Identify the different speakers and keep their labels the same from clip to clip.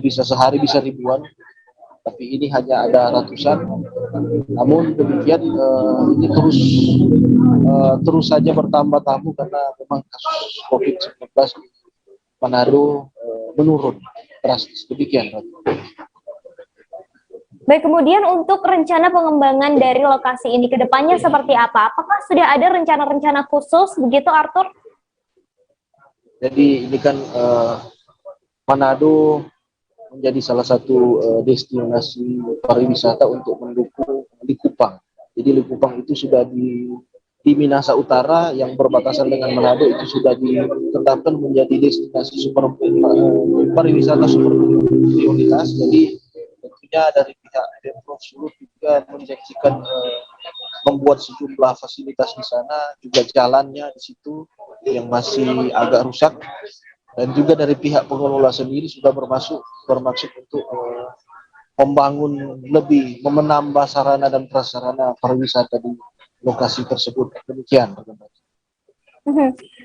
Speaker 1: bisa sehari bisa ribuan, tapi ini hanya ada ratusan. Namun demikian ini terus saja bertambah tamu karena memang kasus COVID-19 di Manado menurun drastis. Demikian.
Speaker 2: Baik, kemudian untuk rencana pengembangan dari lokasi ini ke depannya seperti apa? Apakah sudah ada rencana-rencana khusus begitu, Arthur?
Speaker 1: Jadi ini kan Manado menjadi salah satu destinasi pariwisata untuk mendukung Likupang. Jadi Likupang itu sudah di Minahasa Utara yang berbatasan dengan Manado itu sudah ditetapkan menjadi destinasi pariwisata super prioritas. Jadi tentunya dari pihak Pemprov Sulut juga menjanjikan membuat sejumlah fasilitas di sana, juga jalannya di situ yang masih agak rusak, dan juga dari pihak pengelola sendiri sudah bermaksud untuk membangun lebih, menambah sarana dan prasarana pariwisata di lokasi tersebut. Demikian.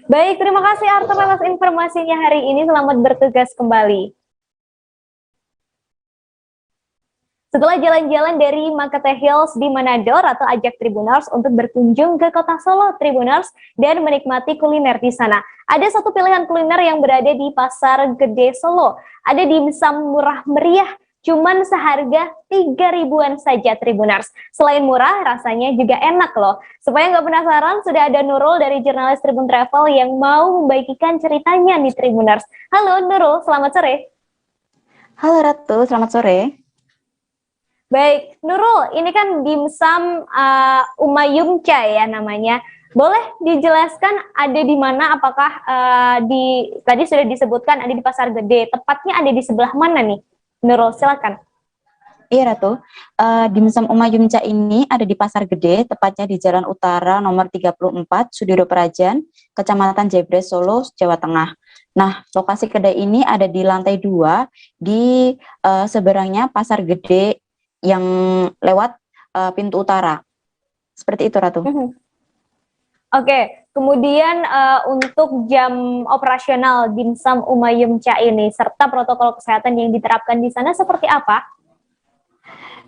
Speaker 2: Baik, terima kasih Arthur atas informasinya hari ini. Selamat bertugas kembali. Setelah jalan-jalan dari Makate Hills di Manado, Ratu ajak Tribuners untuk berkunjung ke kota Solo Tribuners dan menikmati kuliner di sana. Ada satu pilihan kuliner yang berada di Pasar Gede Solo. Ada dimsum murah meriah, cuman seharga 3 ribuan saja Tribuners. Selain murah, rasanya juga enak loh. Supaya nggak penasaran, sudah ada Nurul dari jurnalis Tribun Travel yang mau membagikan ceritanya di Tribuners. Halo Nurul, selamat sore.
Speaker 3: Halo Ratu, selamat sore.
Speaker 2: Baik, Nurul, ini kan dimsum Umayumcha ya namanya. Boleh dijelaskan ada di mana? Apakah tadi sudah disebutkan ada di Pasar Gede, tepatnya ada di sebelah mana nih? Nurul, silakan.
Speaker 3: Iya Ratu, dimsum Umayumcha ini ada di Pasar Gede, tepatnya di Jalan Utara nomor 34, Sudiryo Prajan, Kecamatan Jebres, Solo, Jawa Tengah. Nah, lokasi kedai ini ada di lantai 2, di seberangnya Pasar Gede yang lewat pintu utara. Seperti itu, Ratu.
Speaker 2: Oke, kemudian untuk jam operasional dimsum Umayumcha ini serta protokol kesehatan yang diterapkan di sana seperti apa?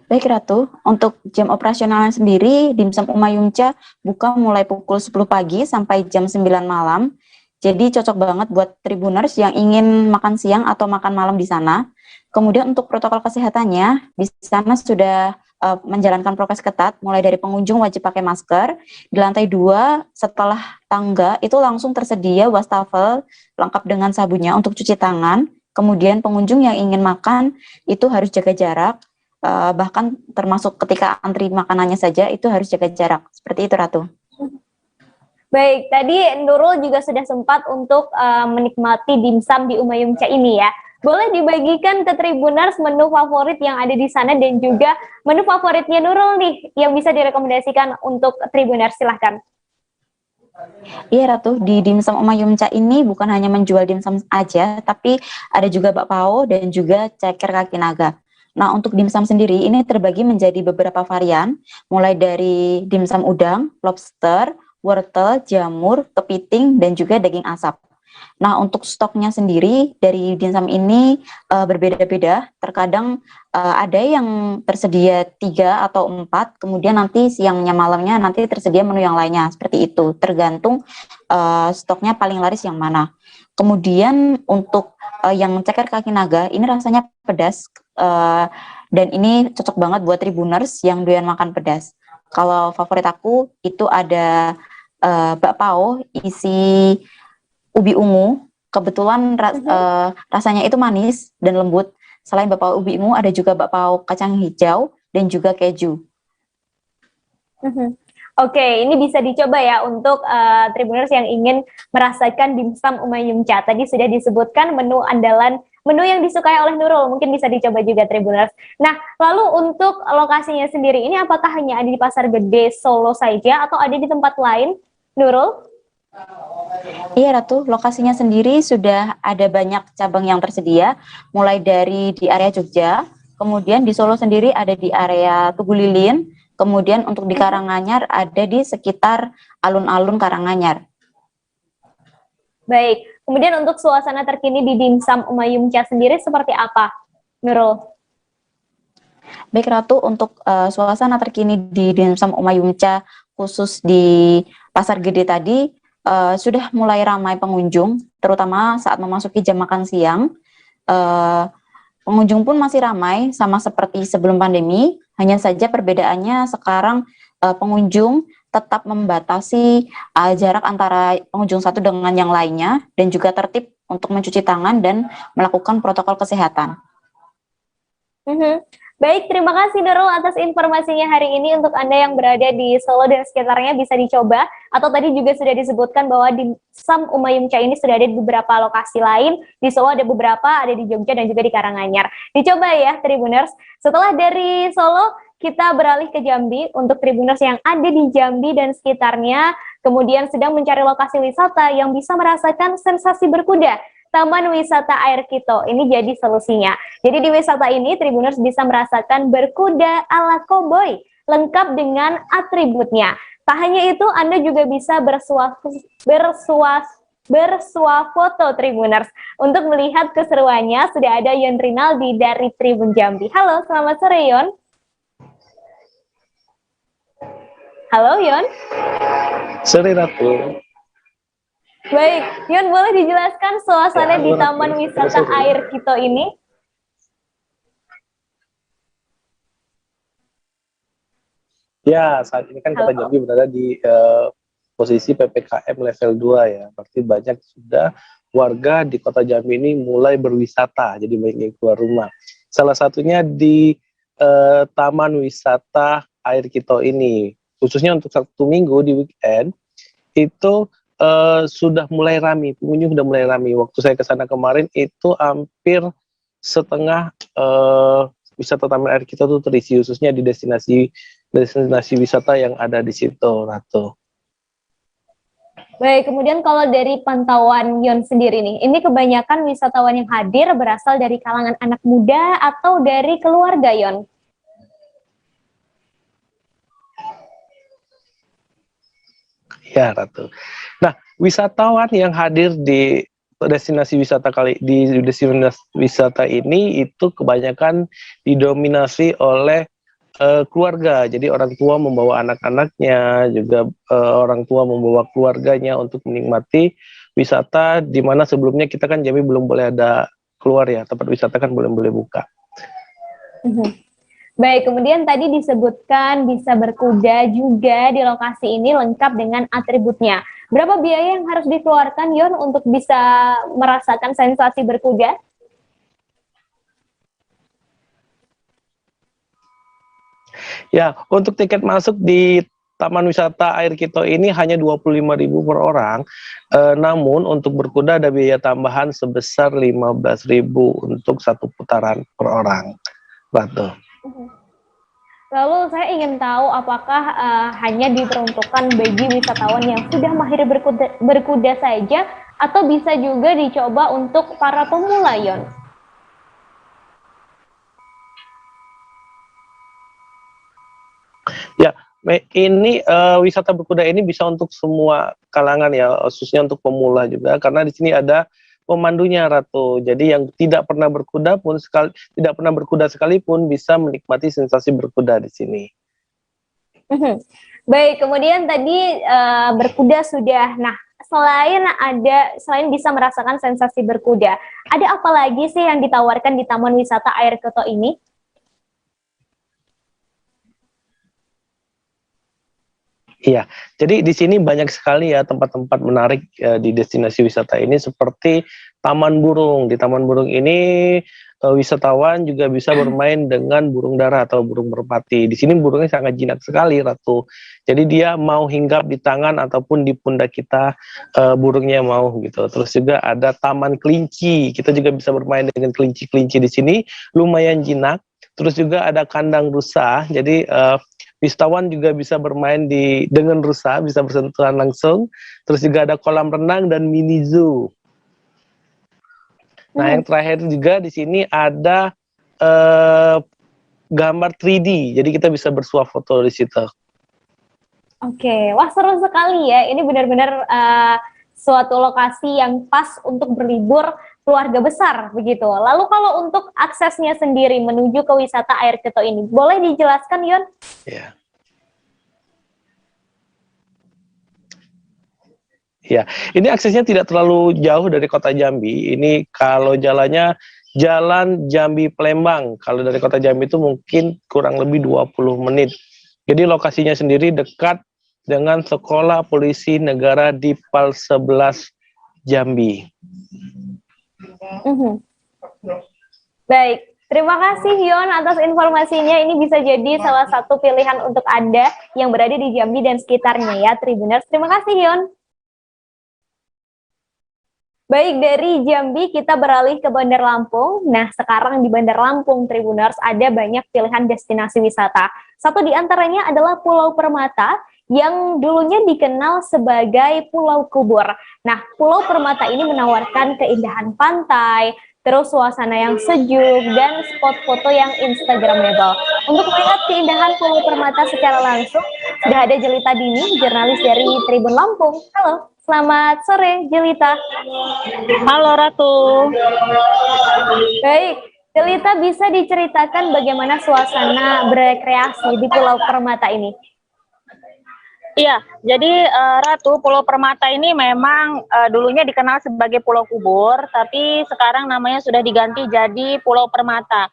Speaker 3: Baik Ratu, untuk jam operasionalnya sendiri, dimsum Umayumcha buka mulai pukul 10 pagi sampai jam 9 malam. Jadi cocok banget buat Tribuners yang ingin makan siang atau makan malam di sana. Kemudian untuk protokol kesehatannya, di sana sudah menjalankan prokes ketat, mulai dari pengunjung wajib pakai masker. Di lantai 2, setelah tangga, itu langsung tersedia wastafel lengkap dengan sabunnya untuk cuci tangan. Kemudian pengunjung yang ingin makan, itu harus jaga jarak. Bahkan termasuk ketika antri makanannya saja, itu harus jaga jarak. Seperti itu, Ratu.
Speaker 2: Baik, tadi Nurul juga sudah sempat untuk menikmati dimsum di Umayumcha ini ya. Boleh dibagikan ke Tribuners menu favorit yang ada di sana dan juga menu favoritnya Nurul nih yang bisa direkomendasikan untuk Tribuners, silahkan.
Speaker 3: Iya Ratu, di dimsum Umayumcha ini bukan hanya menjual dimsum aja, tapi ada juga bakpao dan juga ceker kaki naga. Nah, untuk dimsum sendiri ini terbagi menjadi beberapa varian, mulai dari dimsum udang, lobster, wortel, jamur, kepiting, dan juga daging asap. Nah, untuk stoknya sendiri dari dimsum ini berbeda-beda. Terkadang ada yang tersedia 3 atau 4, kemudian nanti siangnya malamnya nanti tersedia menu yang lainnya. Seperti itu, tergantung stoknya paling laris yang mana. Kemudian untuk yang ceker kaki naga, ini rasanya pedas, dan ini cocok banget buat Tribuners yang doyan makan pedas. Kalau favorit aku itu ada bakpao isi ubi ungu, kebetulan rasanya itu manis dan lembut. Selain bakpao ubi ungu, ada juga bakpao kacang hijau dan juga keju.
Speaker 2: Oke, ini bisa dicoba ya untuk Tribuners yang ingin merasakan dimsum Umayumcha. Tadi sudah disebutkan menu andalan, menu yang disukai oleh Nurul, mungkin bisa dicoba juga Tribuners. Nah, lalu untuk lokasinya sendiri, ini apakah hanya ada di Pasar Gede Solo saja atau ada di tempat lain, Nurul?
Speaker 3: Iya Ratu, lokasinya sendiri sudah ada banyak cabang yang tersedia, mulai dari di area Jogja, kemudian di Solo sendiri ada di area Tugu Lilin, kemudian untuk di Karanganyar ada di sekitar alun-alun Karanganyar.
Speaker 2: Baik, kemudian untuk suasana terkini di dimsum Umayumcha sendiri seperti apa? Nurul.
Speaker 3: Baik Ratu, untuk suasana terkini di Dimsum Umayumca khusus di Pasar Gede tadi sudah mulai ramai pengunjung, terutama saat memasuki jam makan siang. Pengunjung pun masih ramai sama seperti sebelum pandemi, hanya saja perbedaannya sekarang pengunjung tetap membatasi jarak antara pengunjung satu dengan yang lainnya dan juga tertib untuk mencuci tangan dan melakukan protokol kesehatan.
Speaker 2: Baik, terima kasih Nurul atas informasinya hari ini. Untuk Anda yang berada di Solo dan sekitarnya bisa dicoba, atau tadi juga sudah disebutkan bahwa di Dimsum Umayumca ini sudah ada di beberapa lokasi lain. Di Solo ada beberapa, ada di Jogja dan juga di Karanganyar. Dicoba ya Tribuners. Setelah dari Solo, kita beralih ke Jambi. Untuk Tribuners yang ada di Jambi dan sekitarnya, kemudian sedang mencari lokasi wisata yang bisa merasakan sensasi berkuda, Taman Wisata Air Kito ini jadi solusinya. Jadi di wisata ini Tribuners bisa merasakan berkuda ala koboi, lengkap dengan atributnya. Tak hanya itu, Anda juga bisa bersuah foto Tribuners. Untuk melihat keseruannya, sudah ada Yon Rinaldi dari Tribun Jambi. Halo, selamat sore Yon. Halo Yon.
Speaker 1: Sore Ratu.
Speaker 2: Baik, Yon boleh dijelaskan suasana di Taman Wisata Air Kito ini?
Speaker 4: Ya, saat ini kan Kota Jambi berada di posisi PPKM level 2 ya. Berarti banyak sudah warga di Kota Jambi ini mulai berwisata, jadi banyak yang keluar rumah. Salah satunya di Taman Wisata Air Kito ini, khususnya untuk Sabtu Minggu di weekend, itu sudah mulai ramai, pengunjung sudah mulai ramai. Waktu saya ke sana kemarin itu hampir setengah wisata Taman Air Kito itu terisi, khususnya di destinasi wisata yang ada di situ, Ratu.
Speaker 2: Baik, kemudian kalau dari pantauan Yon sendiri nih, ini kebanyakan wisatawan yang hadir berasal dari kalangan anak muda atau dari keluarga, Yon?
Speaker 4: Ya, Ratu. Nah, wisatawan yang hadir di destinasi wisata ini itu kebanyakan didominasi oleh keluarga. Jadi orang tua membawa anak-anaknya, juga orang tua membawa keluarganya untuk menikmati wisata, di mana sebelumnya kita kan Jambi belum boleh ada keluar ya, tempat wisata kan belum boleh buka.
Speaker 2: Baik, kemudian tadi disebutkan bisa berkuda juga di lokasi ini lengkap dengan atributnya. Berapa biaya yang harus dikeluarkan, Yon, untuk bisa merasakan sensasi berkuda?
Speaker 4: Ya, untuk tiket masuk di Taman Wisata Air Kito ini hanya 25.000 per orang. Namun untuk berkuda ada biaya tambahan sebesar 15.000 untuk satu putaran per orang. Ratu.
Speaker 2: Lalu saya ingin tahu apakah hanya diperuntukkan bagi wisatawan yang sudah mahir berkuda saja, atau bisa juga dicoba untuk para pemula, Yon?
Speaker 4: Ya, ini wisata berkuda ini bisa untuk semua kalangan ya, khususnya untuk pemula juga, karena di sini ada pemandunya, Ratu. Jadi yang tidak pernah berkuda sekalipun bisa menikmati sensasi berkuda di sini.
Speaker 2: Baik, kemudian tadi berkuda sudah. Nah, selain bisa merasakan sensasi berkuda, ada apa lagi sih yang ditawarkan di Taman Wisata Air Kito ini?
Speaker 4: Iya, jadi di sini banyak sekali ya tempat-tempat menarik di destinasi wisata ini, seperti Taman Burung. Di Taman Burung ini wisatawan juga bisa bermain dengan burung dara atau burung merpati. Di sini burungnya sangat jinak sekali, Ratu. Jadi dia mau hinggap di tangan ataupun di pundak kita, burungnya mau gitu. Terus juga ada Taman Kelinci. Kita juga bisa bermain dengan kelinci-kelinci di sini, lumayan jinak. Terus juga ada kandang rusa. Jadi wisatawan juga bisa bermain dengan rusa, bisa bersentuhan langsung. Terus juga ada kolam renang dan mini zoo. Nah, yang terakhir juga di sini ada gambar 3D, jadi kita bisa bersuah foto di situ.
Speaker 2: Oke, wah seru sekali ya. Ini benar-benar suatu lokasi yang pas untuk berlibur keluarga besar begitu. Lalu kalau untuk aksesnya sendiri menuju ke wisata air ceto ini, boleh dijelaskan Yon?
Speaker 4: Ya. Ya, ini aksesnya tidak terlalu jauh dari kota Jambi. Ini kalau jalannya Jalan Jambi Palembang. Kalau dari kota Jambi itu mungkin kurang lebih 20 menit. Jadi lokasinya sendiri dekat dengan Sekolah Polisi Negara di Pal 11 Jambi.
Speaker 2: Baik, terima kasih Yon atas informasinya. Ini bisa jadi salah satu pilihan untuk Anda yang berada di Jambi dan sekitarnya ya, Tribuners. Terima kasih Yon. Baik, dari Jambi kita beralih ke Bandar Lampung. Nah, sekarang di Bandar Lampung, Tribuners, ada banyak pilihan destinasi wisata. Satu di antaranya adalah Pulau Permata, yang dulunya dikenal sebagai Pulau Kubur. Nah, Pulau Permata ini menawarkan keindahan pantai, terus suasana yang sejuk, dan spot foto yang instagramable. Untuk melihat keindahan Pulau Permata secara langsung, sudah ada Jelita Dini, jurnalis dari Tribun Lampung. Halo. Selamat sore, Jelita.
Speaker 5: Halo, Ratu.
Speaker 2: Baik, Jelita bisa diceritakan bagaimana suasana berekreasi di Pulau Permata ini?
Speaker 5: Iya, jadi Ratu, Pulau Permata ini memang dulunya dikenal sebagai Pulau Kubur, tapi sekarang namanya sudah diganti jadi Pulau Permata.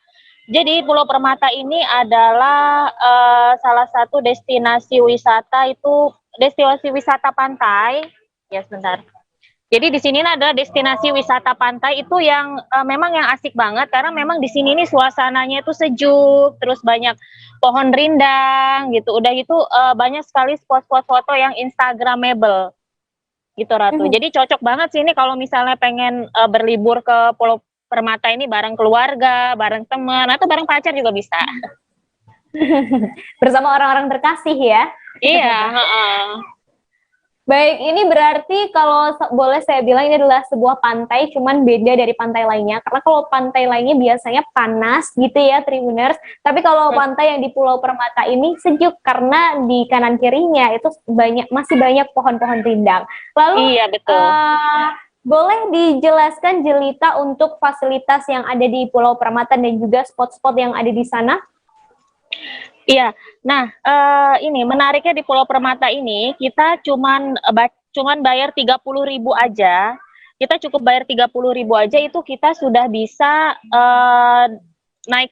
Speaker 5: Jadi Pulau Permata ini adalah salah satu destinasi wisata, itu destinasi wisata pantai. Ya, sebentar. Jadi di sini ada destinasi wisata pantai itu yang memang yang asik banget, karena memang di sini nih suasananya itu sejuk, terus banyak pohon rindang gitu. Udah gitu banyak sekali spot-spot foto yang instagramable gitu, Ratu. Jadi cocok banget sih ini kalau misalnya pengen berlibur ke Pulau Permata ini bareng keluarga, bareng teman, atau bareng pacar juga bisa.
Speaker 2: Bersama orang-orang terkasih ya.
Speaker 5: Iya,
Speaker 2: Baik, ini berarti kalau boleh saya bilang ini adalah sebuah pantai, cuman beda dari pantai lainnya. Karena kalau pantai lainnya biasanya panas gitu ya, Tribuners. Tapi kalau pantai yang di Pulau Permata ini sejuk karena di kanan kirinya itu masih banyak pohon-pohon rindang. Lalu,
Speaker 5: iya betul.
Speaker 2: boleh dijelaskan Jelita untuk fasilitas yang ada di Pulau Permata dan juga spot-spot yang ada di sana?
Speaker 5: Iya, nah ini menariknya di Pulau Permata ini kita cuman bayar 30.000 aja. Kita cukup bayar 30.000 aja, itu kita sudah bisa naik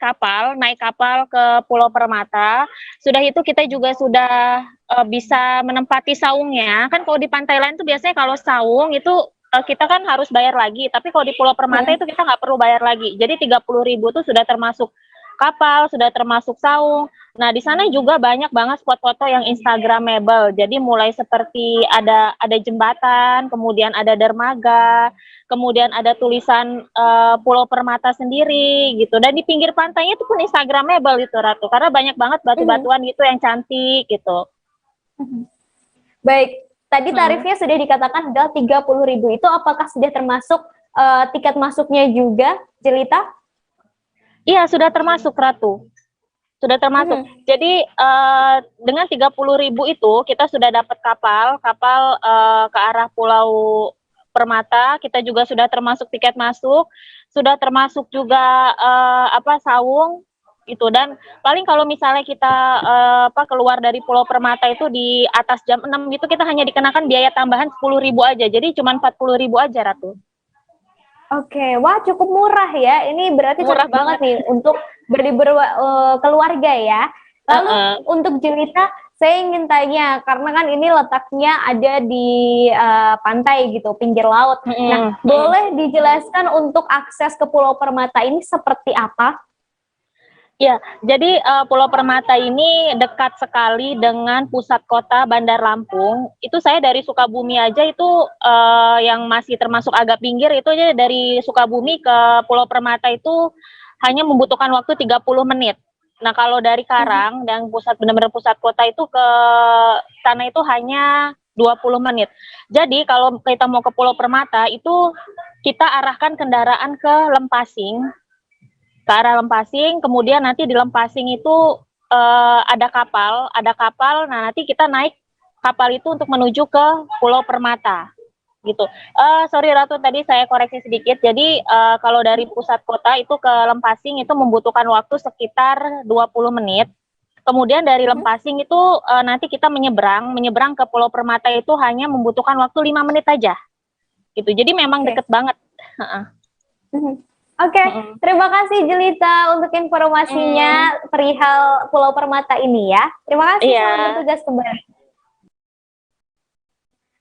Speaker 5: kapal ke Pulau Permata. Sudah itu kita juga sudah bisa menempati saungnya. Kan kalau di pantai lain tuh biasanya kalau saung itu kita kan harus bayar lagi. Tapi kalau di Pulau Permata itu kita nggak perlu bayar lagi. Jadi 30.000 tuh sudah termasuk kapal, sudah termasuk saung. Nah, di sana juga banyak banget spot foto yang instagramable. Jadi mulai seperti ada jembatan, kemudian ada dermaga, kemudian ada tulisan Pulau Permata sendiri gitu. Dan di pinggir pantainya itu pun instagramable itu, Ratu. Karena banyak banget batu-batuan gitu yang cantik gitu.
Speaker 2: Baik, tadi tarifnya sudah dikatakan adalah 30.000. Itu apakah sudah termasuk tiket masuknya juga, Jelita?
Speaker 5: Iya, sudah termasuk, Ratu. Sudah termasuk. Jadi dengan 30.000 itu kita sudah dapat kapal ke arah Pulau Permata. Kita juga sudah termasuk tiket masuk, sudah termasuk juga saung itu. Dan paling kalau misalnya kita keluar dari Pulau Permata itu di atas jam 6 gitu, kita hanya dikenakan biaya tambahan 10.000 aja. Jadi cuma 40.000 aja, Ratu.
Speaker 2: Oke, wah cukup murah ya. Ini berarti
Speaker 5: murah
Speaker 2: cocok banget nih untuk berlibur keluarga ya. Lalu untuk Jelita, saya ingin tanya, karena kan ini letaknya ada di pantai gitu, pinggir laut. Nah, boleh dijelaskan untuk akses ke Pulau Permata ini seperti apa?
Speaker 5: Ya, jadi Pulau Permata ini dekat sekali dengan pusat kota Bandar Lampung. Itu saya dari Sukabumi aja itu yang masih termasuk agak pinggir, itu aja dari Sukabumi ke Pulau Permata itu hanya membutuhkan waktu 30 menit. Nah, kalau dari Karang dan benar-benar pusat kota itu ke sana itu hanya 20 menit. Jadi kalau kita mau ke Pulau Permata itu kita arahkan kendaraan ke Lempasing, ke arah Lempasing, kemudian nanti di Lempasing itu ada kapal, nah nanti kita naik kapal itu untuk menuju ke Pulau Permata. gitu. Sorry Ratu, tadi saya koreksi sedikit. Jadi kalau dari pusat kota itu ke Lempasing itu membutuhkan waktu sekitar 20 menit. Kemudian dari Lempasing itu nanti kita menyeberang ke Pulau Permata itu hanya membutuhkan waktu 5 menit aja. Gitu. Jadi memang deket banget.
Speaker 2: Oke, terima kasih Jelita untuk informasinya perihal Pulau Permata ini ya. Terima kasih, selamat bertugas kembali.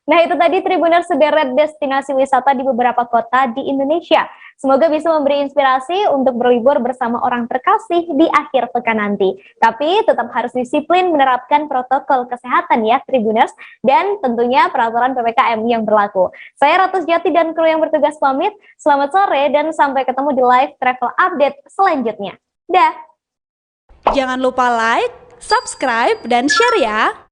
Speaker 2: Nah, itu tadi Tribuners sederet destinasi wisata di beberapa kota di Indonesia. Semoga bisa memberi inspirasi untuk berlibur bersama orang terkasih di akhir pekan nanti. Tapi tetap harus disiplin menerapkan protokol kesehatan ya Tribuners, dan tentunya peraturan PPKM yang berlaku. Saya Ratu Sejati dan kru yang bertugas pamit. Selamat sore dan sampai ketemu di live travel update selanjutnya. Dah.
Speaker 6: Jangan lupa like, subscribe, dan share ya.